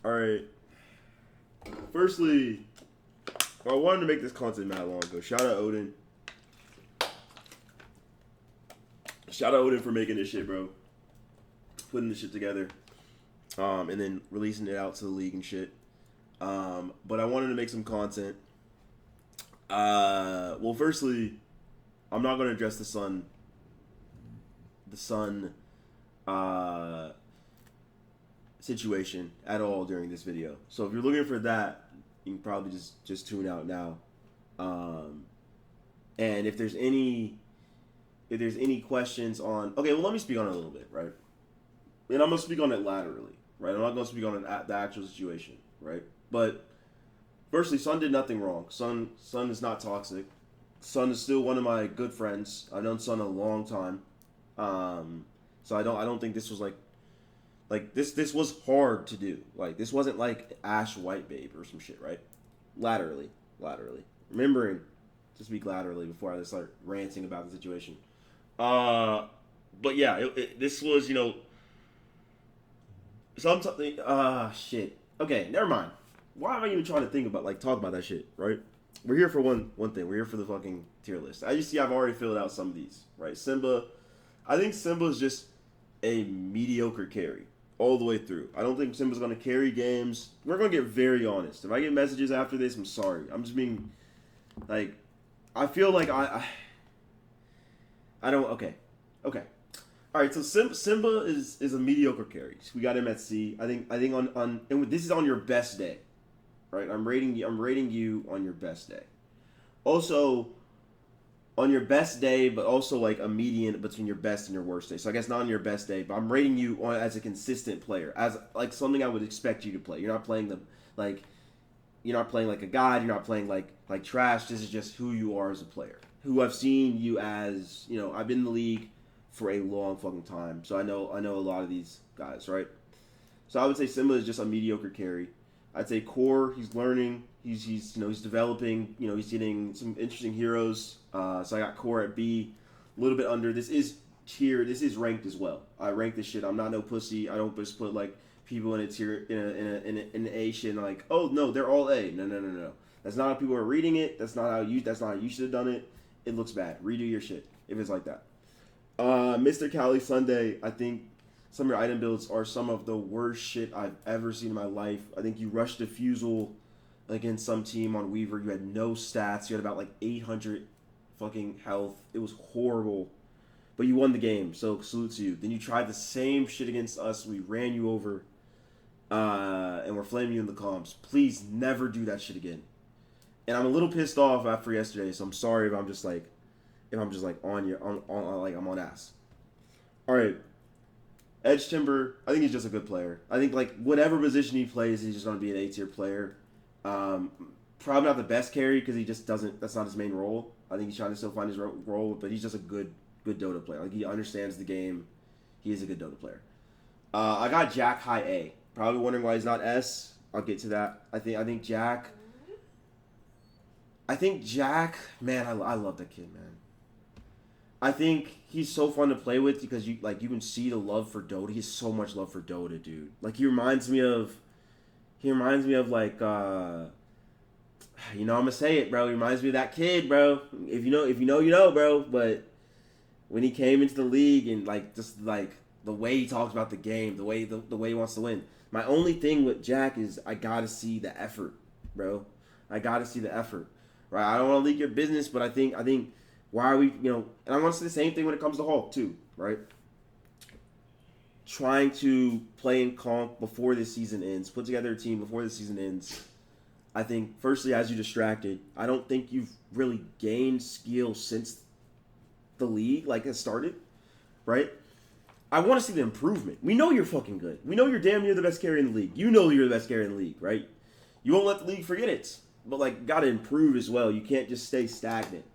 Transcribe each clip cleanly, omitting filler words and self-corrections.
All right. Firstly, I wanted to make this content mad long ago. Shout out Odin. Shout out Odin for making this shit, bro. Putting this shit together. And then releasing it out to the league and shit. But I wanted to make some content. Well, firstly, I'm not going to address the Sun, uh, situation at all during this video. So if you're looking for that, you can probably just tune out now. And if there's any questions on, okay, well, let me speak on it a little bit, right? And I'm gonna speak on it laterally, right? I'm not gonna speak on the actual situation, right? But firstly, Sun did nothing wrong. Sun is not toxic. Sun is still one of my good friends. I've known Sun a long time. So I don't think this was like this was hard to do. Like this wasn't like Ash White Babe or some shit, right? Laterally. Remembering to speak laterally before I start ranting about the situation. But yeah, this was something. Shit. Okay, never mind. Why am I even trying to think about talk about that shit, right? We're here for one thing. We're here for the fucking tier list. As you see, I've already filled out some of these, right? Simba. I think Simba is just a mediocre carry all the way through. I don't think Simba's going to carry games. We're going to get very honest. If I get messages after this, I'm sorry. I'm just being, I feel like I don't, okay. All right, so Simba is a mediocre carry. We got him at C. I think on and this is on your best day, right? I'm rating you on your best day. Also, on your best day, but also like a median between your best and your worst day. So I guess not on your best day, but I'm rating you on as a consistent player, as like something I would expect you to play. You're not playing you're not playing like a god. You're not playing like trash. This is just who you are as a player. Who I've seen you as. I've been in the league for a long fucking time, so I know a lot of these guys, right? So I would say Simba is just a mediocre carry. I'd say Core, he's learning, he's developing, he's getting some interesting heroes. So I got Core at B, a little bit under. This is ranked as well. I rank this shit. I'm not no pussy. I don't just put people in a tier in an A shit and oh no, they're all A. No. That's not how people are reading it. That's not how you should have done it. It looks bad. Redo your shit if it's like that. Mr. Cali Sunday, I think some of your item builds are some of the worst shit I've ever seen in my life. I think you rushed Diffusal against some team on Weaver. You had no stats. You had about 800 fucking health. It was horrible. But you won the game, so salute to you. Then you tried the same shit against us. We ran you over. And we're flaming you in the comms. Please never do that shit again. And I'm a little pissed off after yesterday, so I'm sorry if I'm just on I'm on ass. All right, Edge Timber. I think he's just a good player. I think whatever position he plays, he's just gonna be an A tier player. Probably not the best carry because he just doesn't. That's not his main role. I think he's trying to still find his role, but he's just a good Dota player. He understands the game. He is a good Dota player. I got Jack high A. Probably wondering why he's not S. I'll get to that. I think Jack. Man, I love that kid, man. I think he's so fun to play with because you can see the love for Dota. He has so much love for Dota, dude. He reminds me of I'm gonna say it, bro. He reminds me of that kid, bro. If you know, you know, bro. But when he came into the league and the way he talks about the game, the way he wants to win. My only thing with Jack is I gotta see the effort, bro. I gotta see the effort, right? I don't want to leak your business, but I think why are we, and I want to say the same thing when it comes to Hulk too, right? Trying to play in comp before this season ends, put together a team before the season ends. I think firstly, as you distracted, I don't think you've really gained skill since the league has started, right? I want to see the improvement. We know you're fucking good. We know you're damn near the best carry in the league. You know you're the best carry in the league, right? You won't let the league forget it. But, got to improve as well. You can't just stay stagnant.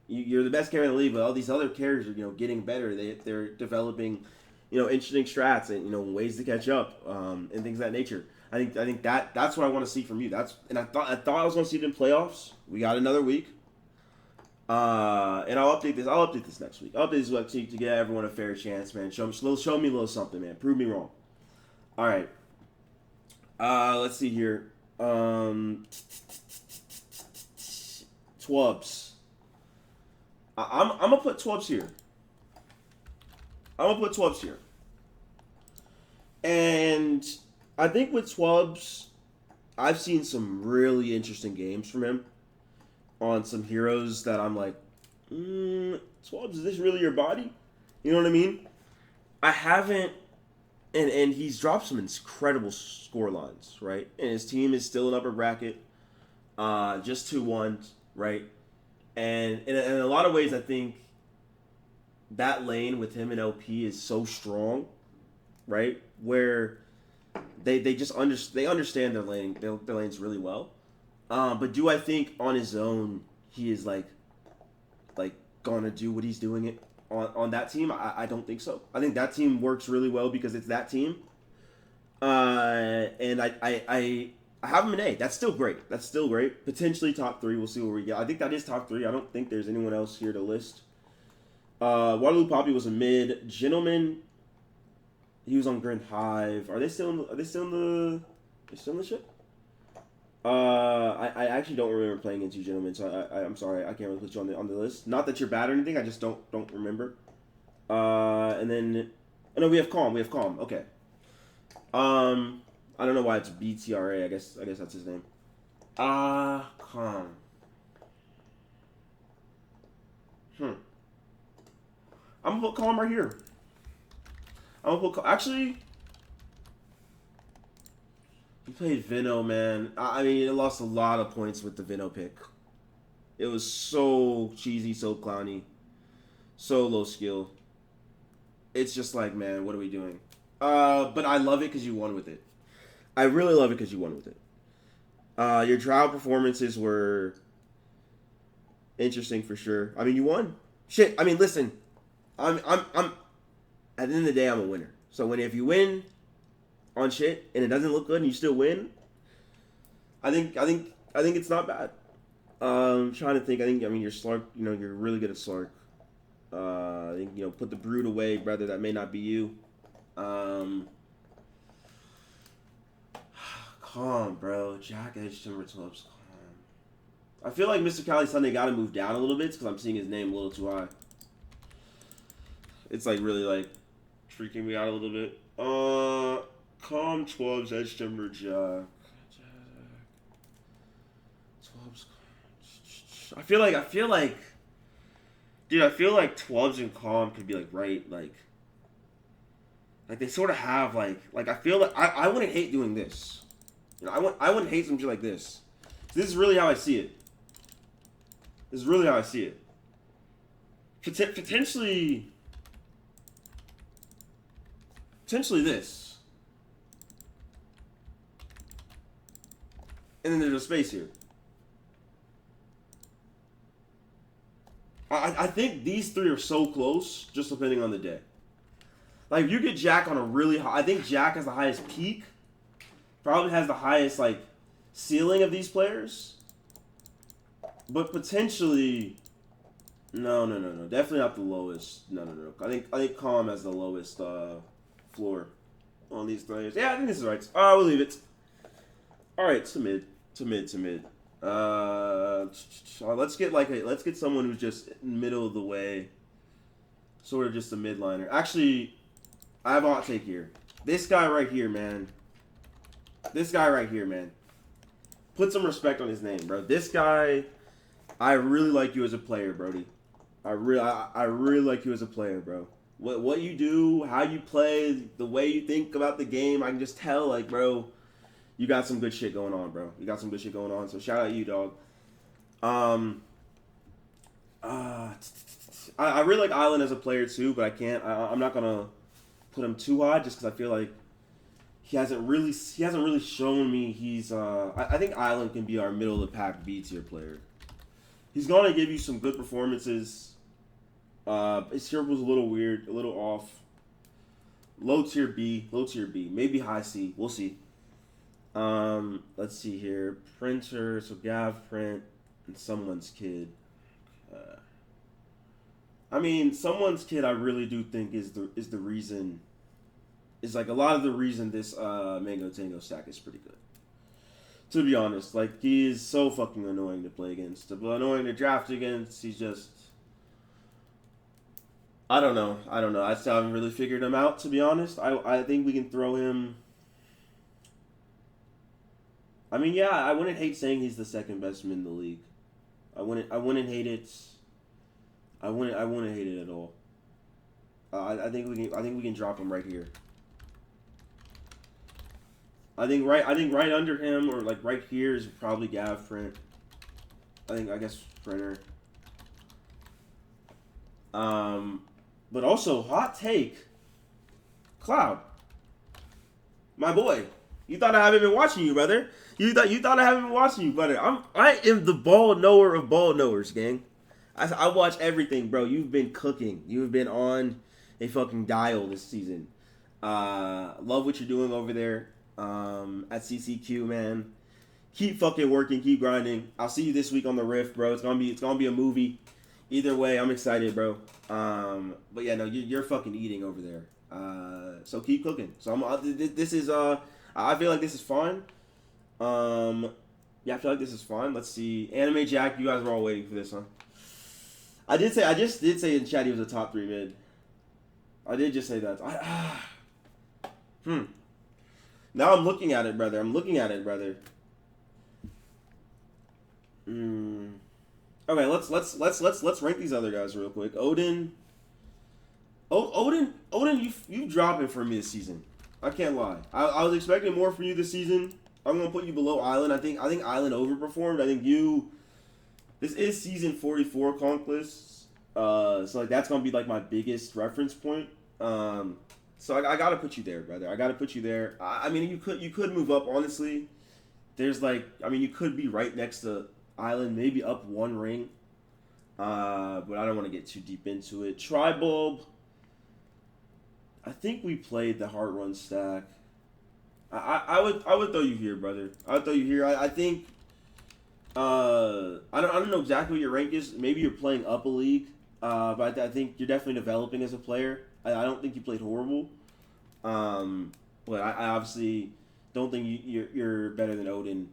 You're the best carry in the league, but all these other carriers are, getting better. They're developing, interesting strats and, ways to catch up and things of that nature. I think that's what I want to see from you. I thought I was going to see it in playoffs. We got another week. And I'll update this next week. I'll update this next week to get everyone a fair chance, man. Show me a little something, man. Prove me wrong. All right. Let's see here. Twubs. I'm gonna put Twubs here. I'm gonna put Twubs here. And I think with Twubs, I've seen some really interesting games from him on some heroes that I'm like, Swabs, is this really your body? You know what I mean? I haven't, and he's dropped some incredible score lines, right? And his team is still an upper bracket, just 2-1, right? And in a lot of ways, I think that lane with him and LP is so strong, right? Where they just they understand their lanes really well. But do I think on his own he is like gonna do what he's doing it on that team? I don't think so. I think that team works really well because it's that team. And I have him in A. That's still great. That's still great. Potentially top 3. We'll see where we get. I think that is top 3. I don't think there's anyone else here to list. Waterloo Poppy was a mid. Gentleman, he was on Grand Hive. Are they still in? Are they still in the? They still in the ship? I actually don't remember playing against you, gentlemen. So I'm sorry, I can't really put you on the list. Not that you're bad or anything. I just don't remember. And then, oh no, we have Calm. We have Calm. Okay. I don't know why it's BTRA. I guess that's his name. Calm. I'm gonna put Calm right here. I'm gonna put actually. He played Vino, man. I mean, it lost a lot of points with the Vino pick. It was so cheesy, so clowny, so low skill. It's just like, man, what are we doing? But I love it because you won with it. I really love it because you won with it. Your trial performances were interesting for sure. I mean, you won. Shit. I mean, listen. I'm. At the end of the day, I'm a winner. So if you win on shit and it doesn't look good and you still win, I think it's not bad. Trying to think. I mean, your Slark. You're really good at Slark. I think put the brood away, brother. That may not be you. Calm, bro. Jack Edge Timber Twubs. Calm. I feel like Mr. Cali Sunday got to move down a little bit because I'm seeing his name a little too high. It's like really like freaking me out a little bit. Calm Twubs Edge Timber Jack. Twubs. I feel like dude, I feel like Twubs and Calm could be like right like they sort of have like I feel like I wouldn't hate doing this. I wouldn't hate some shit like this. This is really how I see it. This is really how I see it. Potentially this. And then there's a space here. I think these 3 are so close, just depending on the day. Like, if you get Jack on a really high... I think Jack has the highest peak. Probably has the highest, like, ceiling of these players. But potentially... No. Definitely not the lowest. No. I think Calm has the lowest floor on these players. Yeah, I think this is right. We'll leave it. Alright, to mid. Let's get someone who's just middle of the way. Sort of just a midliner. Actually, I have a hot take here. This guy right here, man. Put some respect on his name, bro. This guy, I really like you as a player, Brody. I really like you as a player, bro. What you do, how you play, the way you think about the game, I can just tell, like, bro, you got some good shit going on, bro. So shout out you, dog. I really like Island as a player too, but I can't. I'm not gonna put him too high just because I feel like he hasn't really shown me he's. I think Island can be our middle of the pack B tier player. He's gonna give you some good performances. His hero was a little weird, a little off. Low tier B, maybe high C. We'll see. Let's see here. Printer, so Gav print and someone's kid. I mean, someone's kid. I really do think is the reason is like a lot of the reason this Mango Tango stack is pretty good. To be honest, like he is so fucking annoying to play against, annoying to draft against. He's just, I don't know. I still haven't really figured him out. To be honest, I think we can throw him. I mean, yeah, I wouldn't hate saying he's the second best mid in the league. I wouldn't hate it. I wouldn't hate it at all. I think we can drop him right here. I think right under him or like right here is probably Gav Print. I guess Printer. But also hot take. Cloud, my boy. You thought I haven't been watching you, brother. You thought I haven't been watching you, brother. I am the ball knower of ball knowers, gang. I watch everything, bro. You've been cooking. You've been on a fucking dial this season. Love what you're doing over there at CCQ, man. Keep fucking working, keep grinding. I'll see you this week on the Rift, bro. It's gonna be a movie. Either way, I'm excited, bro. But yeah, no, you're fucking eating over there. So keep cooking. So this is I feel like this is fun. Yeah, I feel like this is fun. Let's see. Anime Jack, you guys were all waiting for this, huh? I just did say in chat he was a top 3 mid. I did just say that. Now I'm looking at it, brother. Okay, let's rank these other guys real quick. Odin, you dropping for me this season. I can't lie. I was expecting more from you this season. I'm gonna put you below Island. I think Island overperformed. I think this is season 44 Conquest. So like that's gonna be like my biggest reference point. So I gotta put you there, brother. I gotta put you there. I mean, you could move up. Honestly, there's like, I mean, you could be right next to Island, maybe up 1 ring. But I don't want to get too deep into it. Tribulb. I think we played the Heart Run stack. I would throw you here, brother. I would throw you here. I think. I don't know exactly what your rank is. Maybe you're playing up a league. But I think you're definitely developing as a player. I don't think you played horrible. But I obviously don't think you're better than Odin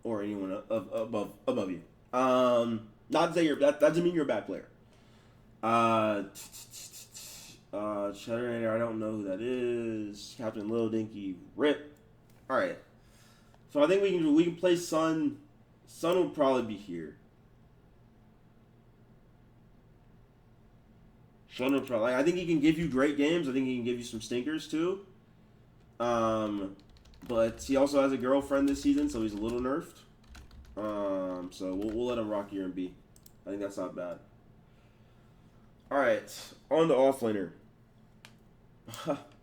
or anyone above you. Not to say that doesn't mean you're a bad player. Shutterator, I don't know who that is. Captain Lil Dinky, rip. All right. So I think we can play Sun. Sun will probably be here. Sun will probably. I think he can give you great games. I think he can give you some stinkers too. But he also has a girlfriend this season, so he's a little nerfed. So we'll let him rock here and B. I think that's not bad. All right, on the offlaner.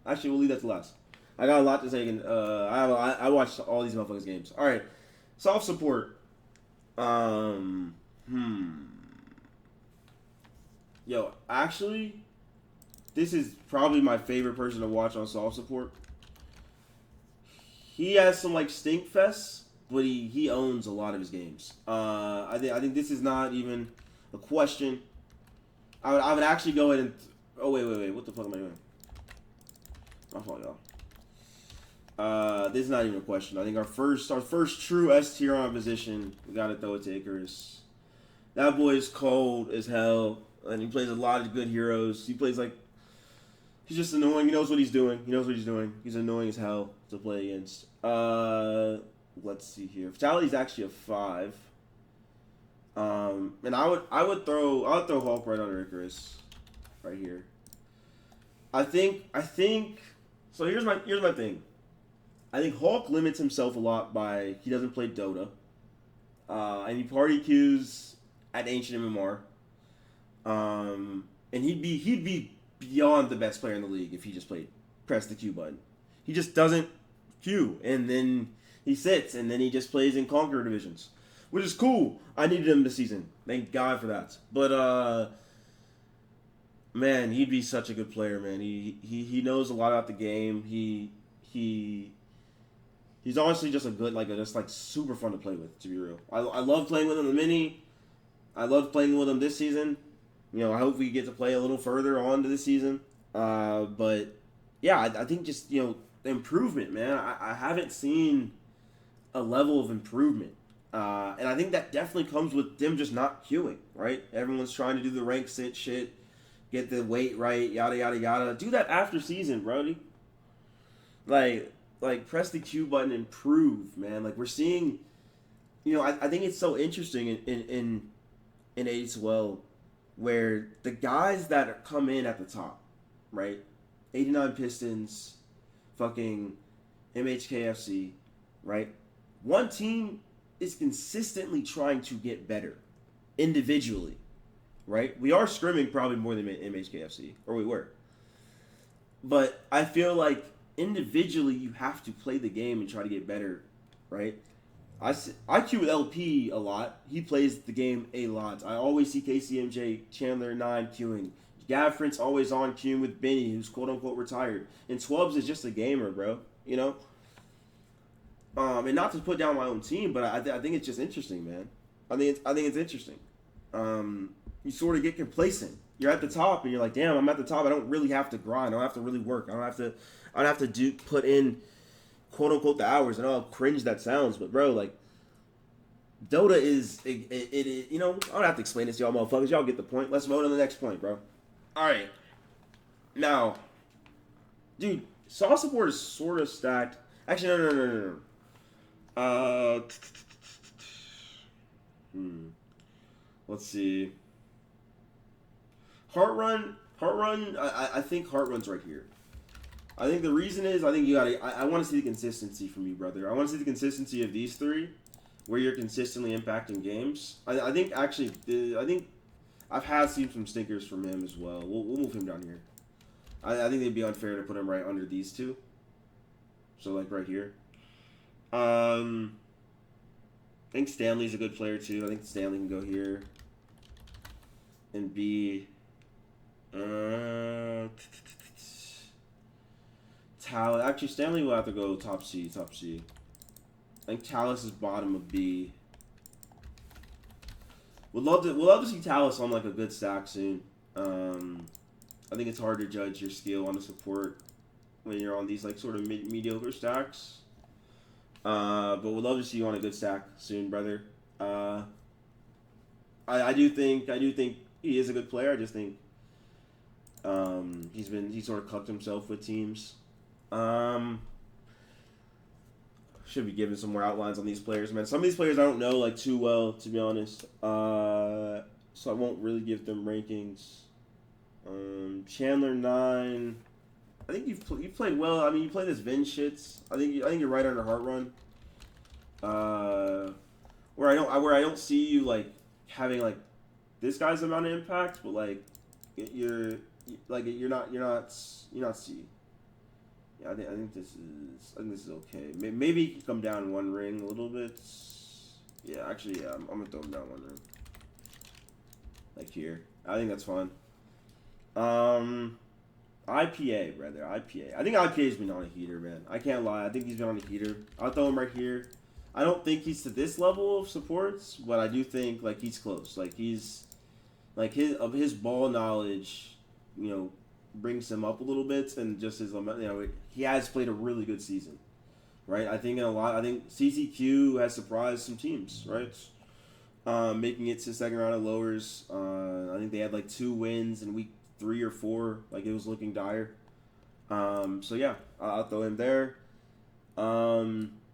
Actually, we'll leave that to last. I got a lot to say. I watched all these motherfuckers' games. All right, soft support. Yo, actually, this is probably my favorite person to watch on soft support. He has some like stink fests, but he owns a lot of his games. I think this is not even a question. I would actually go ahead and. Oh wait! What the fuck am I doing? My fault, y'all. This is not even a question. I think our first true S tier on position, we gotta throw it to Icarus. That boy is cold as hell, and he plays a lot of good heroes. He plays like he's just annoying. He knows what he's doing. He's annoying as hell to play against. Let's see here. Fatality is actually a 5. And I would throw Hulk right under Icarus, right here. I think. So here's my thing. I think Hulk limits himself a lot by he doesn't play Dota, and he party queues at Ancient MMR. And he'd be beyond the best player in the league if he just press the Q button. He just doesn't queue, and then he sits, and then he just plays in Conqueror divisions, which is cool. I needed him this season. Thank God for that. But man, he'd be such a good player, man. He knows a lot about the game. He's honestly just a good, just super fun to play with, to be real. I love playing with him in the mini. I love playing with him this season. You know, I hope we get to play a little further on to this season. But yeah, I think just improvement, man. I haven't seen a level of improvement. And I think that definitely comes with them just not queuing, right? Everyone's trying to do the rank sit shit, get the weight right, yada yada yada. Do that after season, Brody. Like press the Q button and prove, man. Like we're seeing, I think it's so interesting in A12 where the guys that come in at the top, right? 89 Pistons, fucking MHKFC, right? One team is consistently trying to get better individually, right? We are scrimming probably more than MHKFC, or we were. But I feel like individually you have to play the game and try to get better, right? I queue with LP a lot. He plays the game a lot. I always see KCMJ, Chandler, 9 queuing. Gavfrint's always on queuing with Benny, who's quote unquote retired. And Twubs is just a gamer, bro. And not to put down my own team, but I think it's just interesting, man. I think it's interesting. You sort of get complacent. You're at the top, and you're like, damn, I'm at the top. I don't really have to grind. I don't have to really work. I don't have to put in quote unquote the hours. I know how cringe that sounds, but bro, like Dota is it I don't have to explain this to y'all motherfuckers. Y'all get the point. Let's move on to the next point, bro. All right, now, dude, Sauce support is sort of stacked. Actually, no. Uh, let's see. Heart Run. I think Heart Run's right here. I think the reason is I think you gotta. I want to see the consistency from you, brother. I want to see the consistency of these three, where you're consistently impacting games. I think actually, I think I've had seen some stinkers from him as well. We'll move him down here. I think it'd be unfair to put him right under these two. So like right here. I think Stanley's a good player too. I think Stanley can go here. And B. Talus. Actually, Stanley will have to go top C. I think Talus is bottom of B. We'd love to see Talus on like a good stack soon. I think it's hard to judge your skill on the support when you're on these like sort of mediocre stacks. But we'd love to see you on a good stack soon, brother. I do think he is a good player. I just think he sort of cucked himself with teams. Should be given some more outlines on these players, man. Some of these players I don't know like too well, to be honest. So I won't really give them rankings. Chandler 9. I think you've played well. I mean, you play this Vin shits. I think you're right under Heart Run. Where I don't see you like having like this guy's amount of impact, but like you're not C. Yeah, I think this is okay. Maybe he can come down one ring a little bit. Yeah, actually, yeah, I'm gonna throw him down one ring. Like here, I think that's fine. IPA, brother. IPA. I think IPA's been on a heater, man. I can't lie. I think he's been on a heater. I'll throw him right here. I don't think he's to this level of supports, but I do think like he's close. Like he's like his ball knowledge, brings him up a little bit, and just his he has played a really good season, right? I think CCQ has surprised some teams, right? Making it to the second round of lowers. I think they had like 2 wins in week 3 or 4. Like it was looking dire. So yeah, I'll throw him there.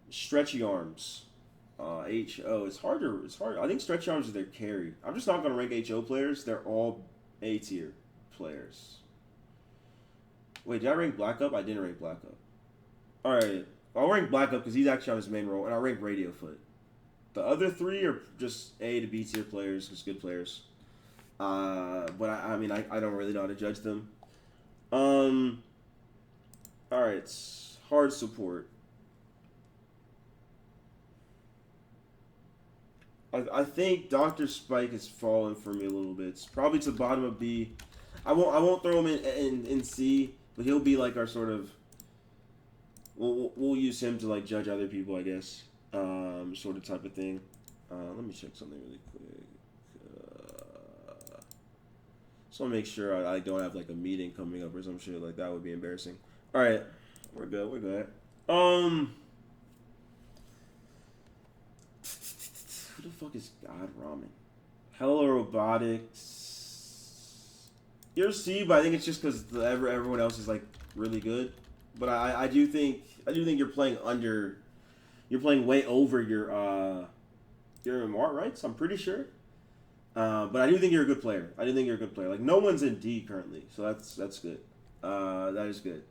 Stretchy arms. HO. It's hard. I think stretchy arms is their carry. I'm just not gonna rank HO players. They're all A tier players. Wait, did I rank Black Up? I didn't rank Black Up. Alright. I'll rank Black Up because he's actually on his main role, and I'll rank Radiofoot. The other 3 are just A to B tier players, just good players. But I mean, I don't really know how to judge them. Alright. Hard support. I think Dr. Spike has fallen for me a little bit. It's probably to the bottom of B. I won't throw him in C, but he'll be like our sort of. We'll use him to like judge other people, I guess. Sort of type of thing. Let me check something really quick. So I'll make sure I don't have like a meeting coming up or some shit like that would be embarrassing. All right, we're good. We're good. Who the fuck is God Ramen? Hello Robotics. You're C, but I think it's just because everyone else is like really good. But I do think you're playing under. You're playing way over your MR rights. I'm pretty sure. But I do think you're a good player. I do think you're a good player. Like no one's in D currently, so that's good. That is good.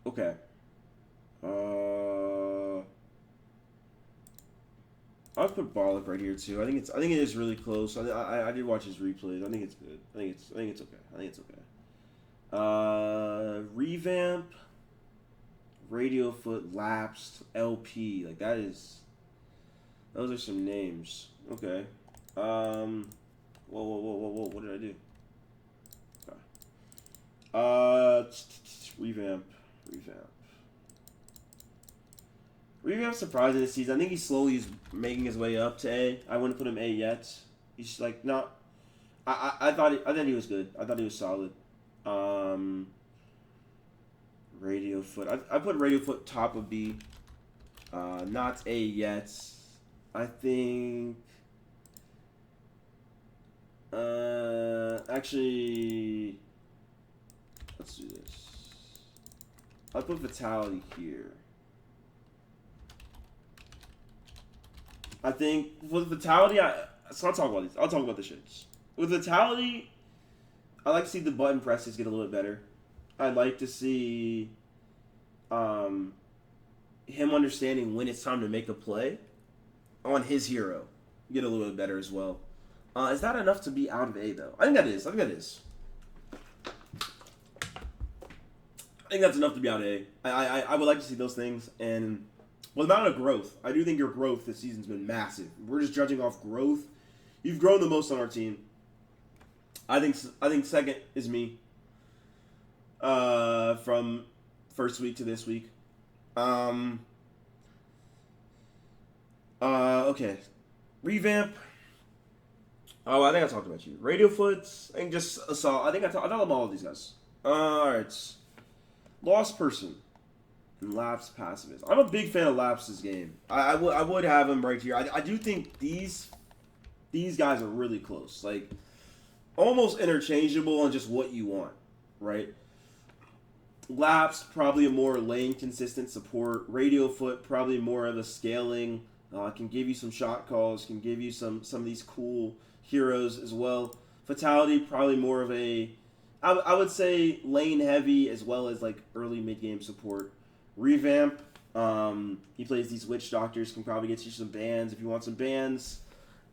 Okay. I'll put Bollock right here too. I think it is really close. I did watch his replays. I think it's good. I think it's okay. I think it's okay. Revamp, Radio Foot, Lapsed, LP. Like that is. Those are some names. Okay. Whoa. What did I do? Okay. Revamp. Revamp's surprising this season. I think he's slowly making his way up to A. I wouldn't put him A yet. He's like not. I thought he was good. I thought he was solid. Radio Foot. I put Radio Foot top of B. Not A yet. I think. Actually, let's do this. I'll put Vitality here. I think with Vitality, so I'll talk about these. I'll talk about the shits. With Vitality, I like to see the button presses get a little bit better. I'd like to see him understanding when it's time to make a play on his hero get a little bit better as well. Is that enough to be out of A, though? I think that is. I think that's enough to be out of A. I would like to see those things, and well, the amount of growth. I do think your growth this season's been massive. We're just judging off growth. You've grown the most on our team. I think second is me. From first week to this week. Okay. Revamp. Oh, I think I talked about you. Radio Foots. I think just Assault. I thought about all of these guys. Alright. Lost Person. And Lapsed Pacifist. I'm a big fan of Lapsed's game. I would have him right here. I do think these guys are really close. Like, almost interchangeable on just what you want. Right? Lapsed, probably a more lane consistent support. Radio Foot, probably more of a scaling. Can give you some shot calls. Can give you some of these cool heroes as well. Fatality, probably more of a, I would say lane heavy as well as like early mid game support. Revamp, he plays these witch doctors, can probably get you some bans if you want some bans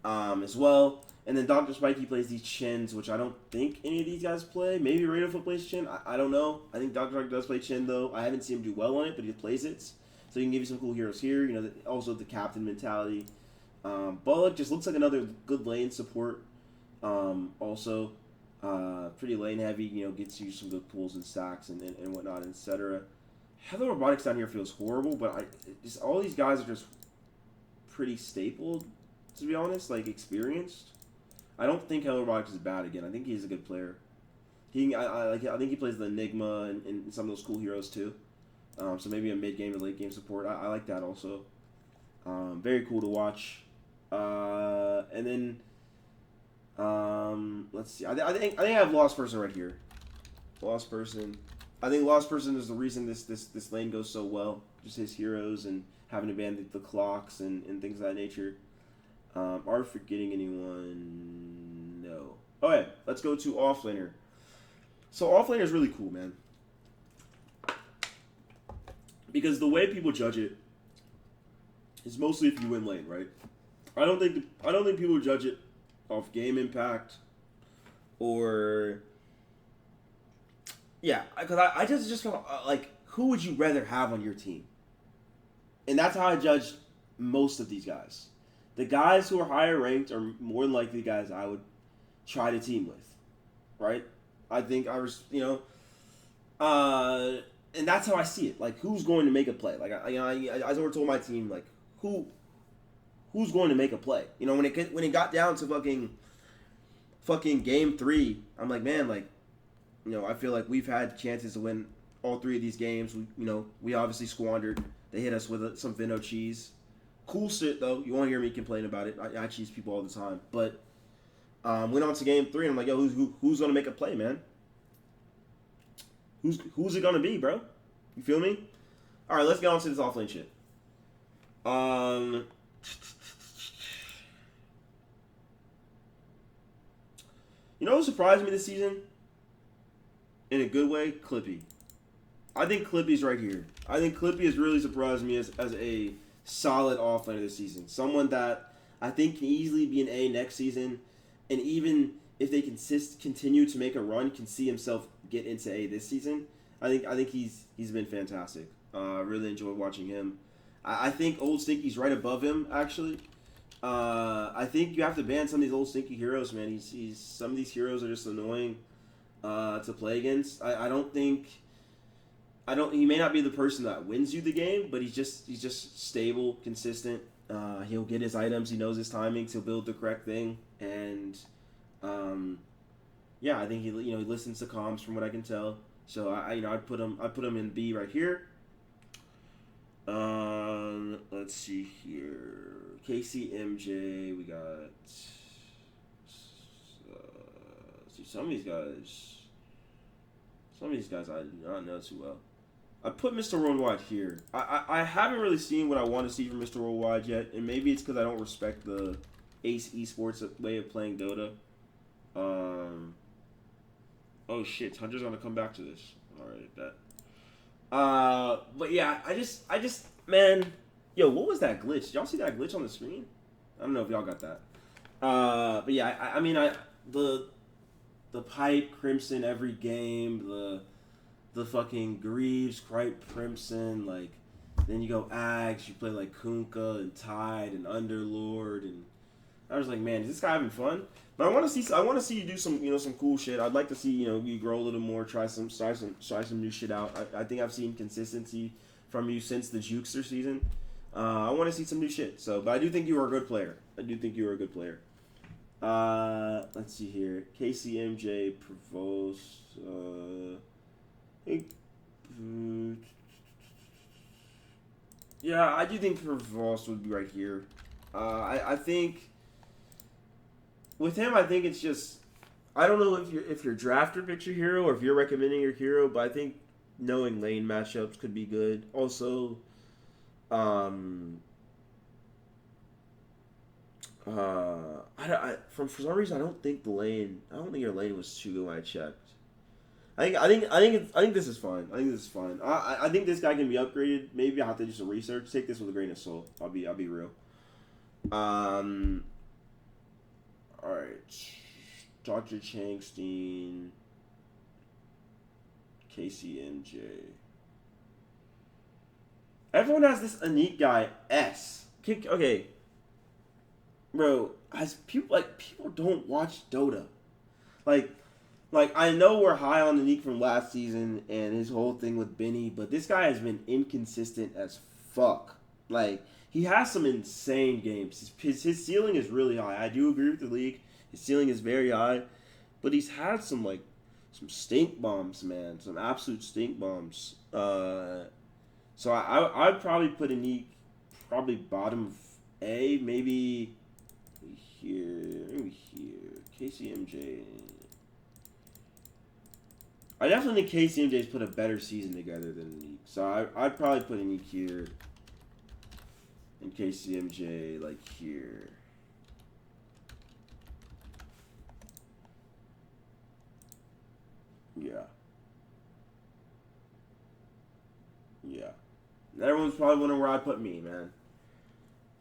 as well. And then Dr. Spike, he plays these chins, which I don't think any of these guys play. Maybe Radiofoot plays chin. I don't know. I think Dr. Spike does play chin though. I haven't seen him do well on it, but he plays it. So he can give you some cool heroes here. You know, also the captain mentality. Bullock just looks like another good lane support. Also, pretty lane heavy. You know, gets you some good pulls and stacks and whatnot, etc. Hello Robotics down here feels horrible, but just all these guys are just pretty stapled, to be honest. Like experienced. I don't think Hello Robotics is bad again. I think he's a good player. I think he plays the Enigma and some of those cool heroes too. So maybe a mid game to late game support. I like that also. Very cool to watch. And then let's see. I think I have Lost Person right here. Lost Person. I think Lost Person is the reason this lane goes so well. Just his heroes and having to ban the clocks and things of that nature. Are we forgetting anyone? No. Okay, let's go to offlaner. So offlaner is really cool, man. Because the way people judge it is mostly if you win lane, right? I don't think people judge it off game impact or yeah, because I just felt like who would you rather have on your team? And that's how I judge most of these guys. The guys who are higher ranked are more than likely guys I would try to team with, right? I think I was, and that's how I see it. Like, who's going to make a play? Like, I sort of told my team, like, who's going to make a play? You know, when it got down to fucking game 3, I'm like, man, like, I feel like we've had chances to win all three of these games. We obviously squandered. They hit us with some Vino cheese. Cool shit though. You won't hear me complain about it. I cheese people all the time. But went on to game three, and I'm like, yo, who's gonna make a play, man? Who's it gonna be, bro? You feel me? All right, let's get on to this offlane shit. You know what surprised me this season? In a good way, Clippy. I think Clippy's right here. I think Clippy has really surprised me as a solid offlaner this season. Someone that I think can easily be an A next season, and even if they continue to make a run, can see himself get into A this season. I think he's been fantastic. Really enjoyed watching him. I think Old Stinky's right above him actually. I think you have to ban some of these old stinky heroes, man. He's some of these heroes are just annoying to play against. He may not be the person that wins you the game, but he's just stable, consistent. He'll get his items. He knows his timings. He'll build the correct thing, and I think he listens to comms from what I can tell. So I'd put him in B right here. Let's see here. KCMJ, we got some of these guys I do not know too well. I put Mr. Worldwide here. I haven't really seen what I want to see from Mr. Worldwide yet, and maybe it's because I don't respect the Ace Esports way of playing Dota. Oh shit, Hunter's gonna come back to this. Alright, that. But yeah, I just man, yo, what was that glitch? Did y'all see that glitch on the screen? I don't know if y'all got that. But yeah, I mean, the pipe Crimson every game, the fucking Greaves, Cripe, Crimson, like then you go Ags, you play like Kunkka and Tide and Underlord, and I was like, man, is this guy having fun? But I want to see you do some cool shit. I'd like to see you grow a little more, try some new shit out. I think I've seen consistency from you since the Jukester season. I want to see some new shit. But I do think you are a good player. Let's see here. KCMJ, Provost. Yeah, I do think Provost would be right here. I think with him, I think it's just I don't know if your drafter picks your hero or if you're recommending your hero, but I think knowing lane matchups could be good. Also, for some reason I don't think your lane was too good when I checked. I think this is fine. I think this guy can be upgraded. Maybe I'll have to do some research. Take this with a grain of salt. I'll be real. All right. Dr. Changstein, KCMJ. Everyone has this unique guy S. Okay, bro. People don't watch Dota. Like I know we're high on Unique from last season and his whole thing with Benny, but this guy has been inconsistent as fuck. Like he has some insane games. His ceiling is really high. I do agree with the league. His ceiling is very high, but he's had some stink bombs, man. Some absolute stink bombs. So I'd probably put Unique probably bottom of A, maybe here, KCMJ. I definitely think KCMJ's put a better season together than Unique. So I'd probably put Unique here and KCMJ here. Yeah. And everyone's probably wondering where I put me, man.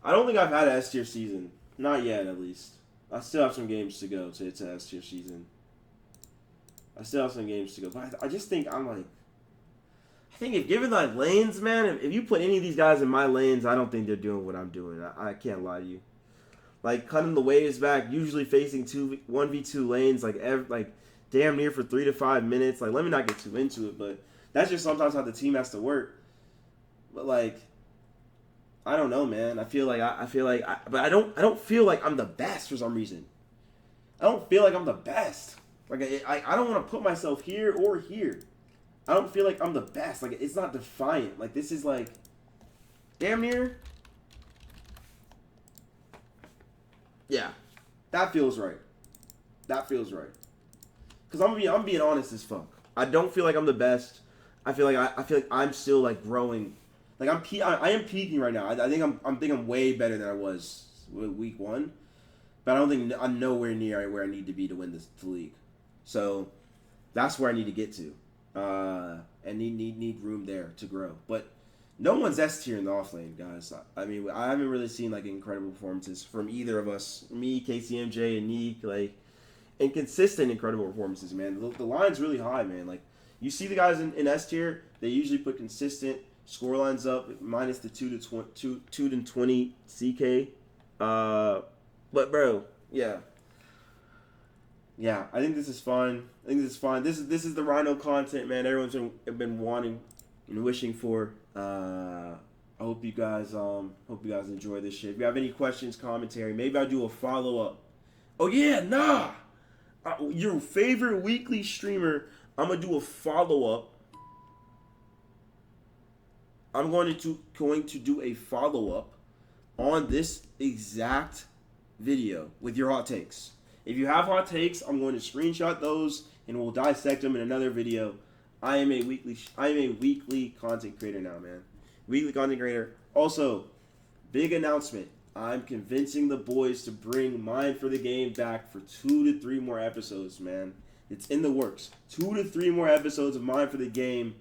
I don't think I've had an S tier season. Not yet, at least. I still have some games to go to S tier season. But I just think I think if given lanes, man, if you put any of these guys in my lanes, I don't think they're doing what I'm doing. I can't lie to you. Cutting the waves back, usually facing 1v2 lanes, damn near for 3 to 5 minutes. Let me not get too into it, but that's just sometimes how the team has to work. But I don't know, man. I don't feel like I'm the best for some reason. I don't feel like I'm the best. Like I don't want to put myself here or here. I don't feel like I'm the best. Like it's not defiant. Like this is like damn near. Yeah, that feels right. That feels right. Cause I'm being honest as fuck. I don't feel like I'm the best. I feel like I feel like I'm still like growing. Like I am peaking right now. I think I'm way better than I was week one, but I don't think I'm nowhere near where I need to be to win this league. So that's where I need to get to, and need room there to grow. But no one's S tier in the off lane, guys. I mean, I haven't really seen like incredible performances from either of us, me, KCMJ, and Neek. Like inconsistent, incredible performances, man. The line's really high, man. Like you see the guys in S tier, they usually put consistent score lines up minus the 2 to 20 CK. But bro, yeah. Yeah, I think this is fun. I think this is fun. This is the Rhino content, man. Everyone's been wanting and wishing for. I hope you guys enjoy this shit. If you have any questions, commentary, maybe I'll do a follow up. Oh yeah, nah. Your favorite weekly streamer. I'm gonna do a follow up. I'm going to do a follow up on this exact video with your hot takes. If you have hot takes, I'm going to screenshot those and we'll dissect them in another video. I am a weekly content creator now, man. Weekly content creator. Also, big announcement. I'm convincing the boys to bring Mind for the Game back for 2 to 3 more episodes, man. It's in the works. 2 to 3 more episodes of Mind for the Game.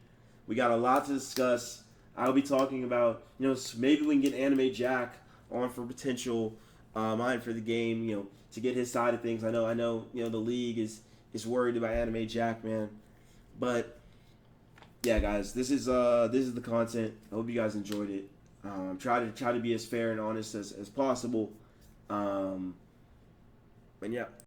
We got a lot to discuss. I'll be talking about, maybe we can get Anime Jack on for potential Mind for the Game, to get his side of things. I know, the league is worried about Anime Jack, man. But yeah, guys, this is the content. I hope you guys enjoyed it. Try to be as fair and honest as possible. And yeah.